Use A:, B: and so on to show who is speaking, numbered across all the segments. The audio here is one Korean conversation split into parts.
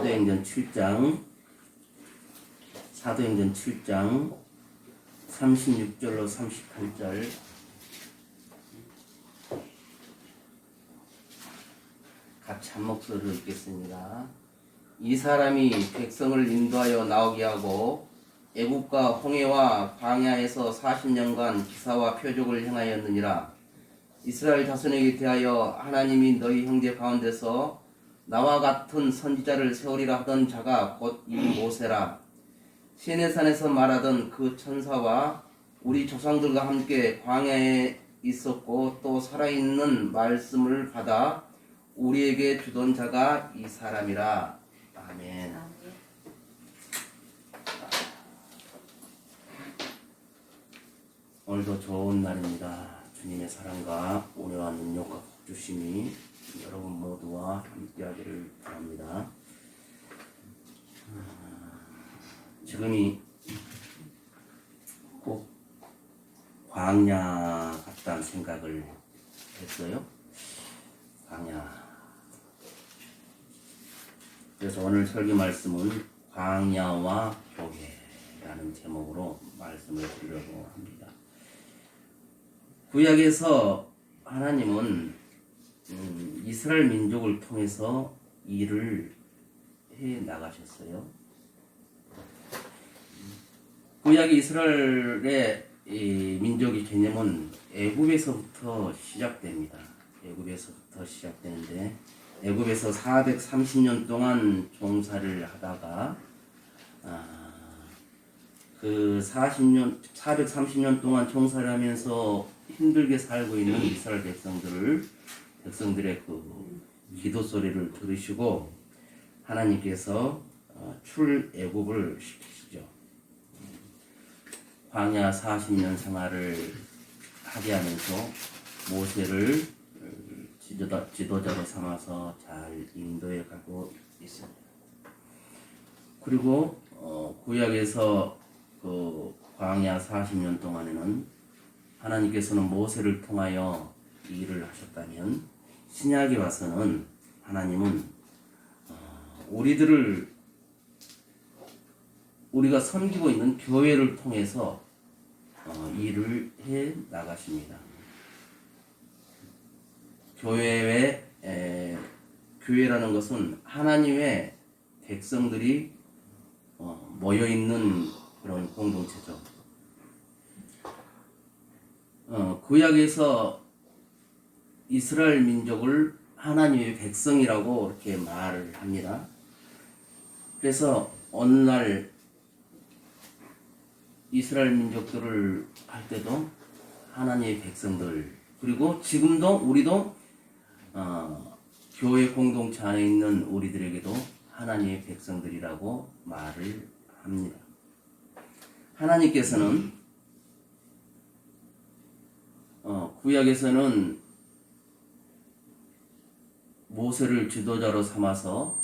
A: 사도행전 7장 36절로 38절. 같이 한 목소리로 읽겠습니다. 이 사람이 백성을 인도하여 나오게 하고 애국과 홍해와 광야에서 40년간 기사와 표적을 행하였느니라. 이스라엘 자손에게 대하여 하나님이 너희 형제 가운데서 나와 같은 선지자를 세우리라 하던 자가 곧 이 모세라. 시내산에서 말하던 그 천사와 우리 조상들과 함께 광야에 있었고 또 살아있는 말씀을 받아 우리에게 주던 자가 이 사람이라. 아멘. 오늘도 좋은 날입니다. 주님의 사랑과 은혜와 능력과 복주심이 여러분 모두와 함께하기를 바랍니다. 지금이 꼭 광야 같다는 생각을 했어요. 광야. 그래서 오늘 설교 말씀은 광야와 교회라는 제목으로 말씀을 드리려고 합니다. 구약에서 하나님은 이스라엘 민족을 통해서 일을 해 나가셨어요. 구약 이스라엘의 이 민족의 개념은 애굽에서부터 시작됩니다. 애굽에서부터 시작되는데 애굽에서 430년 동안 종사를 하다가 그 430년 동안 종사를 하면서 힘들게 살고 있는 이스라엘 백성들의 그 기도 소리를 들으시고 하나님께서 출애굽을 시키시죠. 광야 40년 생활을 하게 하면서 모세를 지도자로 삼아서 잘 인도해 가고 있습니다. 그리고 구약에서 그 광야 40년 동안에는 하나님께서는 모세를 통하여 일을 하셨다면 신약에 와서는 하나님은 우리가 섬기고 있는 교회를 통해서 일을 해 나가십니다. 교회라는 것은 하나님의 백성들이 모여 있는 그런 공동체죠. 구약에서 이스라엘 민족을 하나님의 백성이라고 이렇게 말을 합니다. 그래서 오늘날 이스라엘 민족들을 할 때도 하나님의 백성들, 그리고 지금도 우리도 교회 공동체 안에 있는 우리들에게도 하나님의 백성들이라고 말을 합니다. 하나님께서는 구약에서는 모세를 지도자로 삼아서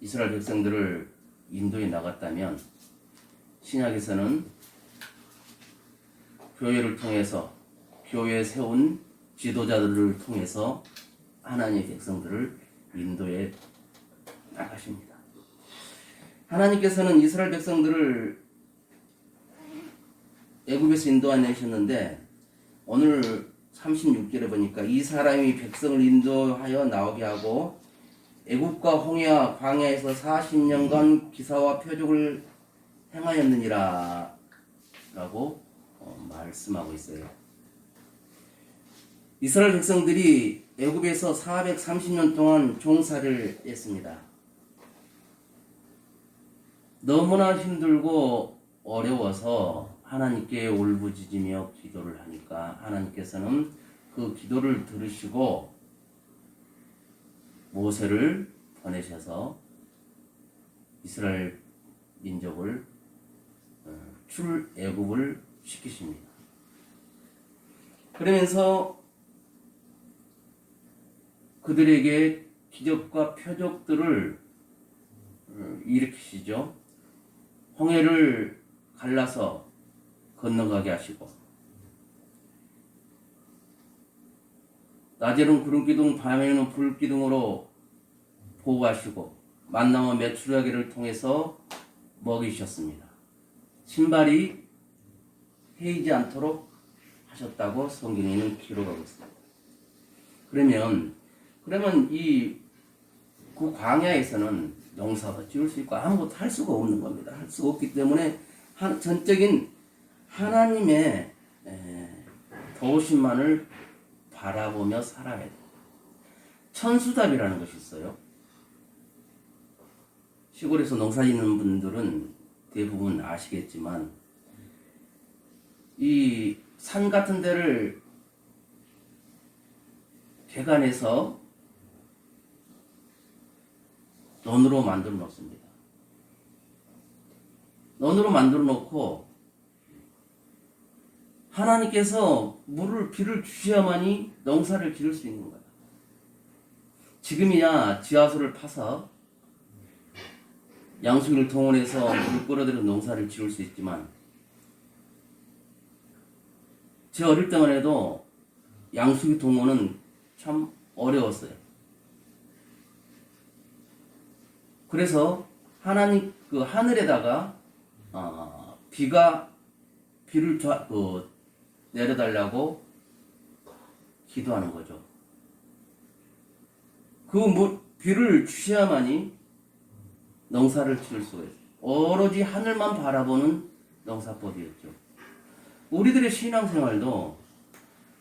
A: 이스라엘 백성들을 인도해 나갔다면 신약에서는 교회를 통해서 교회에 세운 지도자들을 통해서 하나님의 백성들을 인도해 나가십니다. 하나님께서는 이스라엘 백성들을 애굽에서 인도하셨는데 오늘 36절에 보니까 이 사람이 백성을 인도하여 나오게 하고 애굽과 홍해와 광야에서 40년간 기사와 표적을 행하였느니라 라고 말씀하고 있어요. 이스라엘 백성들이 애굽에서 430년 동안 종사를 했습니다. 너무나 힘들고 어려워서 하나님께 울부짖으며 기도를 하니까 하나님께서는 그 기도를 들으시고 모세를 보내셔서 이스라엘 민족을 출애굽을 시키십니다. 그러면서 그들에게 기적과 표적들을 일으키시죠. 홍해를 갈라서 건너가게 하시고 낮에는 구름기둥, 밤에는 불기둥으로 보호하시고 만나와 메추라기를 통해서 먹이셨습니다. 신발이 헤이지 않도록 하셨다고 성경에는 기록하고 있습니다. 그러면 그 광야에서는 농사도 지을 수 있고 아무것도 할 수가 없는 겁니다. 할 수가 없기 때문에 전적인 하나님의 도우심만을 바라보며 살아야 돼요. 천수답이라는 것이 있어요. 시골에서 농사 짓는 분들은 대부분 아시겠지만 이 산 같은 데를 개간해서 논으로 만들어 놓습니다. 논으로 만들어 놓고 하나님께서 비를 주셔야만이 농사를 기를 수 있는 거야. 지금이야 지하수를 파서 양수기를 동원해서 물 끌어들여 농사를 지을 수 있지만 제 어릴 때만 해도 양수기 동원은 참 어려웠어요. 그래서 하나님 그 하늘에다가 비를 내려달라고 기도하는 거죠. 비를 주셔야만이 농사를 지을 수가 있어요. 오로지 하늘만 바라보는 농사법이었죠. 우리들의 신앙생활도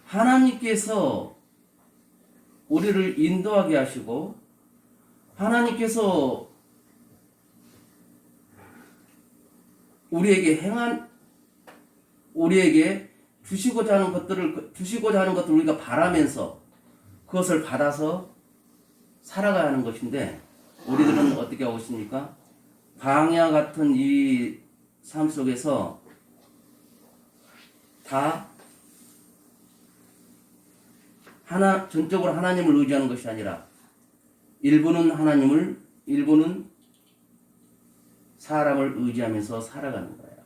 A: 하나님께서 우리를 인도하게 하시고 하나님께서 우리에게 주시고자 하는 것들을 우리가 바라면서 그것을 받아서 살아가야 하는 것인데 우리들은 어떻게 하고 있습니까? 광야 같은 이 삶 속에서 다 전적으로 하나님을 의지하는 것이 아니라 일부는 하나님을, 일부는 사람을 의지하면서 살아가는 거예요.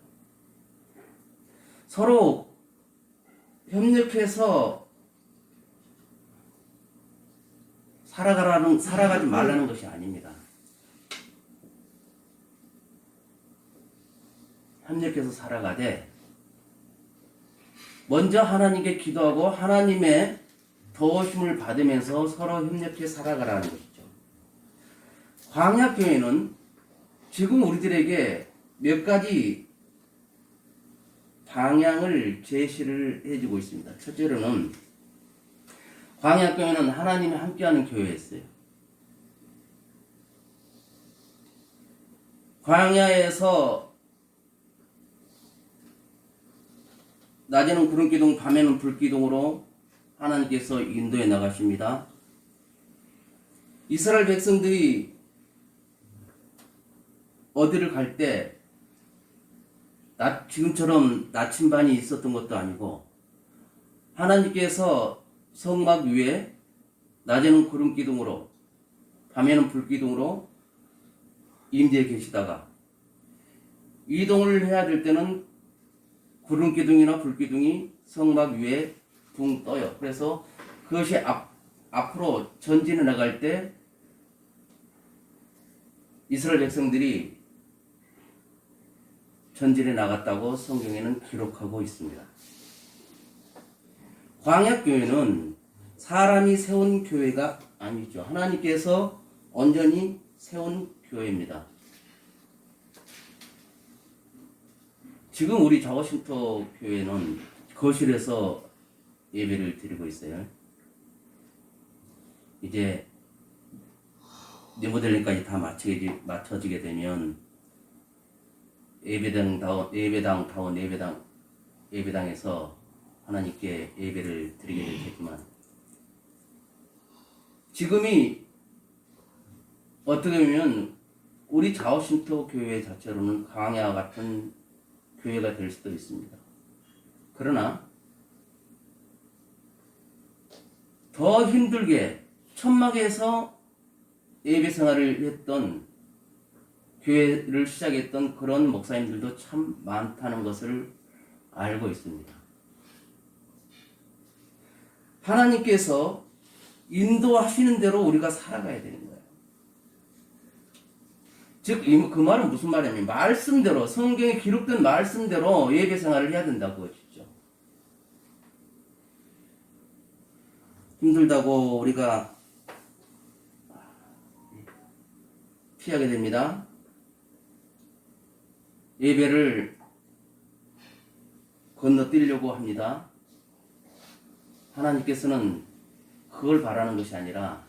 A: 서로 협력해서 살아가지 말라는 것이 아닙니다. 협력해서 살아가되 먼저 하나님께 기도하고 하나님의 도우심을 받으면서 서로 협력해 살아가라는 것이죠. 광야교회는 지금 우리들에게 몇 가지 방향을 제시를 해주고 있습니다. 첫째로는 광야교회는 하나님이 함께하는 교회였어요. 광야에서 낮에는 구름기둥, 밤에는 불기둥으로 하나님께서 인도해 나가십니다. 이스라엘 백성들이 어디를 갈 때 지금처럼 나침반이 있었던 것도 아니고 하나님께서 성막 위에 낮에는 구름기둥으로 밤에는 불기둥으로 임재해 계시다가 이동을 해야 될 때는 구름기둥이나 불기둥이 성막 위에 붕 떠요. 그래서 그것이 앞으로 전진해 나갈 때 이스라엘 백성들이 전진해 나갔다고 성경에는 기록하고 있습니다. 광야교회는 사람이 세운 교회가 아니죠. 하나님께서 온전히 세운 교회입니다. 지금 우리 자워신터 교회는 거실에서 예배를 드리고 있어요. 이제 리모델링까지 다 맞춰지게 되면 예배당에서 하나님께 예배를 드리게 되겠지만 지금이 어떻게 보면 우리 자워신터 교회 자체로는 광야 같은 교회가 될 수도 있습니다. 그러나 더 힘들게 천막에서 예배 생활을 했던 교회를 시작했던 그런 목사님들도 참 많다는 것을 알고 있습니다. 하나님께서 인도하시는 대로 우리가 살아가야 되는 거예요. 즉, 그 말은 무슨 말이냐면, 말씀대로, 성경에 기록된 말씀대로 예배 생활을 해야 된다고 그것이죠. 힘들다고 우리가 피하게 됩니다. 예배를 건너뛰려고 합니다. 하나님께서는 그걸 바라는 것이 아니라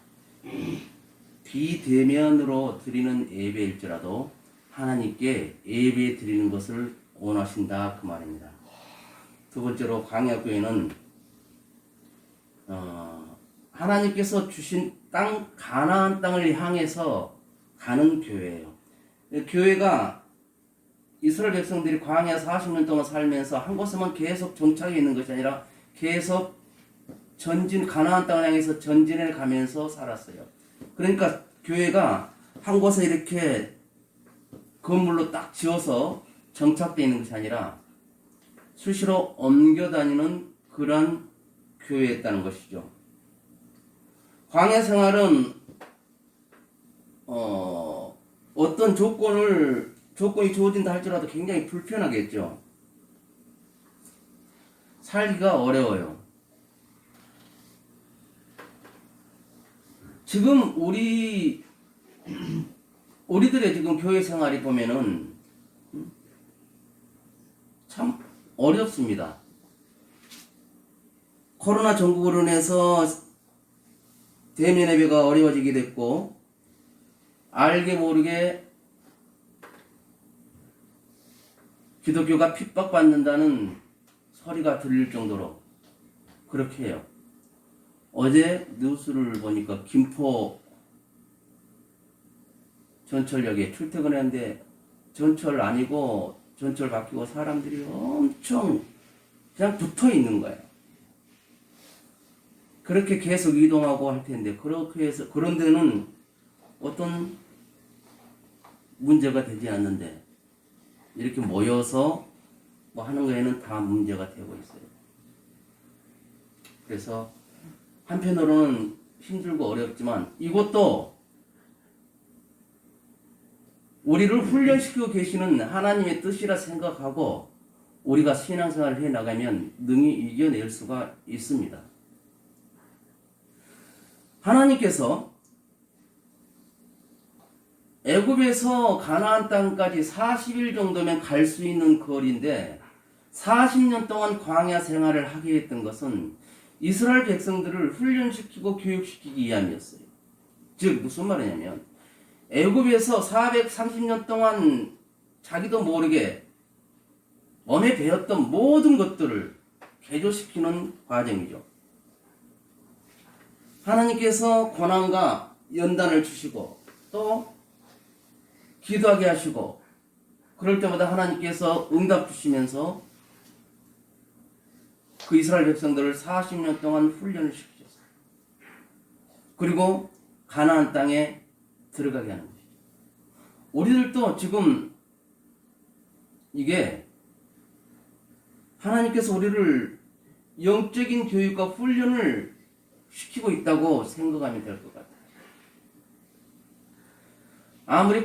A: 비대면으로 드리는 예배일지라도 하나님께 예배 드리는 것을 원하신다 그 말입니다. 두 번째로 광야교회는 하나님께서 주신 땅 가나안 땅을 향해서 가는 교회예요. 교회가 이스라엘 백성들이 광야 40년 동안 살면서 한 곳에만 계속 정착해 있는 것이 아니라 계속 전진 가나안 땅을 향해서 전진해 가면서 살았어요. 그러니까 교회가 한 곳에 이렇게 건물로 딱 지어서 정착되어 있는 것이 아니라 수시로 옮겨 다니는 그런 교회였다는 것이죠. 광야 생활은 어떤 조건이 주어진다 할지라도 굉장히 불편하겠죠. 살기가 어려워요. 지금 우리들의 지금 교회 생활이 보면은 참 어렵습니다. 코로나 전국으로 인해서 대면 예배가 어려워지게 됐고, 알게 모르게 기독교가 핍박받는다는 소리가 들릴 정도로 그렇게 해요. 어제 뉴스를 보니까 김포 전철역에 출퇴근했는데 전철 아니고 전철 바뀌고 사람들이 엄청 그냥 붙어 있는 거예요. 그렇게 계속 이동하고 할 텐데 그렇게 해서 그런 데는 어떤 문제가 되지 않는데 이렇게 모여서 뭐 하는 거에는 다 문제가 되고 있어요. 그래서 한편으로는 힘들고 어렵지만 이것도 우리를 훈련시키고 계시는 하나님의 뜻이라 생각하고 우리가 신앙생활을 해나가면 능히 이겨낼 수가 있습니다. 하나님께서 애굽에서 가나안 땅까지 40일 정도면 갈 수 있는 거리인데 40년 동안 광야 생활을 하게 했던 것은 이스라엘 백성들을 훈련시키고 교육시키기 위함이었어요. 즉 무슨 말이냐면 애굽에서 430년 동안 자기도 모르게 몸에 배웠던 모든 것들을 개조시키는 과정이죠. 하나님께서 고난과 연단을 주시고 또 기도하게 하시고 그럴 때마다 하나님께서 응답 주시면서 그 이스라엘 백성들을 40년 동안 훈련을 시키셨어요. 그리고 가나안 땅에 들어가게 하는 것이죠. 우리들도 지금 이게 하나님께서 우리를 영적인 교육과 훈련을 시키고 있다고 생각하면 될 것 같아요. 아무리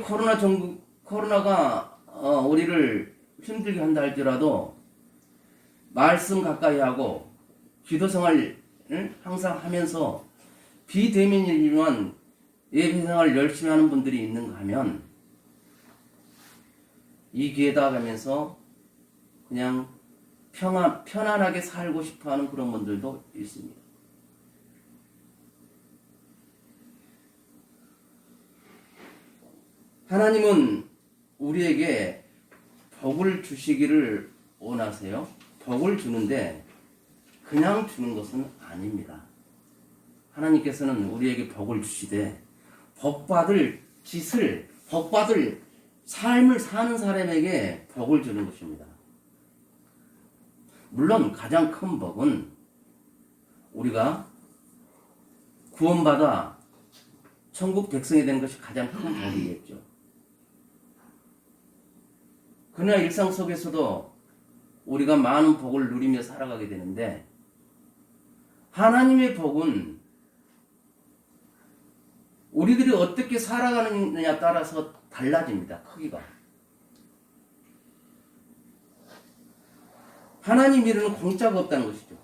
A: 코로나가 우리를 힘들게 한다 할지라도 말씀 가까이 하고 기도 생활을 항상 하면서 비대면이지만 예배 생활을 열심히 하는 분들이 있는가 하면 이 기회다 가면서 그냥 편안하게 살고 싶어 하는 그런 분들도 있습니다. 하나님은 우리에게 복을 주시기를 원하세요. 복을 주는데 그냥 주는 것은 아닙니다. 하나님께서는 우리에게 복을 주시되 복받을 삶을 사는 사람에게 복을 주는 것입니다. 물론 가장 큰 복은 우리가 구원받아 천국 백성이 되는 것이 가장 큰 복이겠죠. 그러나 일상 속에서도 우리가 많은 복을 누리며 살아가게 되는데 하나님의 복은 우리들이 어떻게 살아가느냐에 따라서 달라집니다. 크기가. 하나님 일은 공짜가 없다는 것이죠.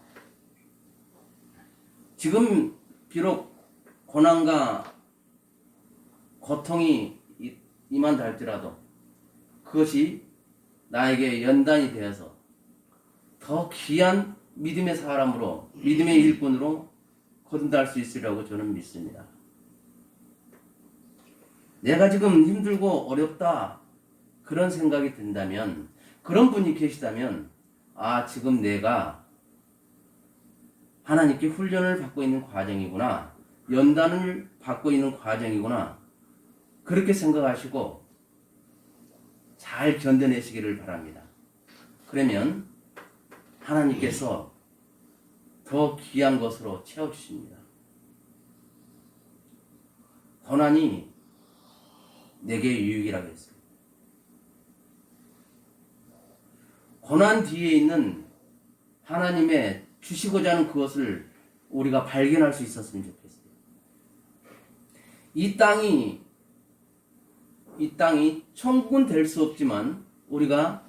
A: 지금 비록 고난과 고통이 임한다 할지라도 그것이 나에게 연단이 되어서 더 귀한 믿음의 사람으로, 믿음의 일꾼으로 거듭날 수 있으리라고 저는 믿습니다. 내가 지금 힘들고 어렵다 그런 생각이 든다면, 그런 분이 계시다면, 지금 내가 하나님께 훈련을 받고 있는 과정이구나, 연단을 받고 있는 과정이구나, 그렇게 생각하시고 잘 견뎌내시기를 바랍니다. 그러면 하나님께서 더 귀한 것으로 채워주십니다. 고난이 내게 유익이라고 했어요. 고난 뒤에 있는 하나님의 주시고자 하는 그것을 우리가 발견할 수 있었으면 좋겠어요. 이 땅이 천국은 될 수 없지만 우리가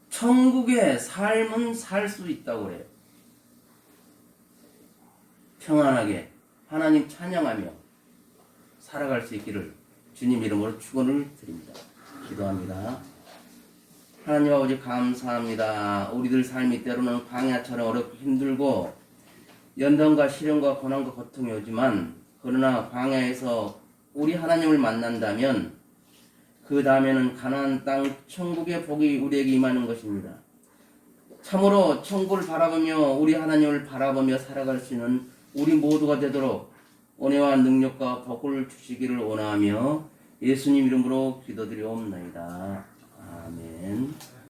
A: 천국의 삶은 살 수 있다고 그래요. 평안하게 하나님 찬양하며 살아갈 수 있기를 주님 이름으로 축원을 드립니다. 기도합니다. 하나님 아버지 감사합니다. 우리들 삶이 때로는 광야처럼 어렵고 힘들고 연단과 시련과 고난과 고통이 오지만, 그러나 광야에서 우리 하나님을 만난다면 그 다음에는 가나안 땅 천국의 복이 우리에게 임하는 것입니다. 참으로 천국을 바라보며 우리 하나님을 바라보며 살아갈 수 있는 우리 모두가 되도록 은혜와 능력과 복을 주시기를 원하며 예수님 이름으로 기도드리옵나이다. 아멘.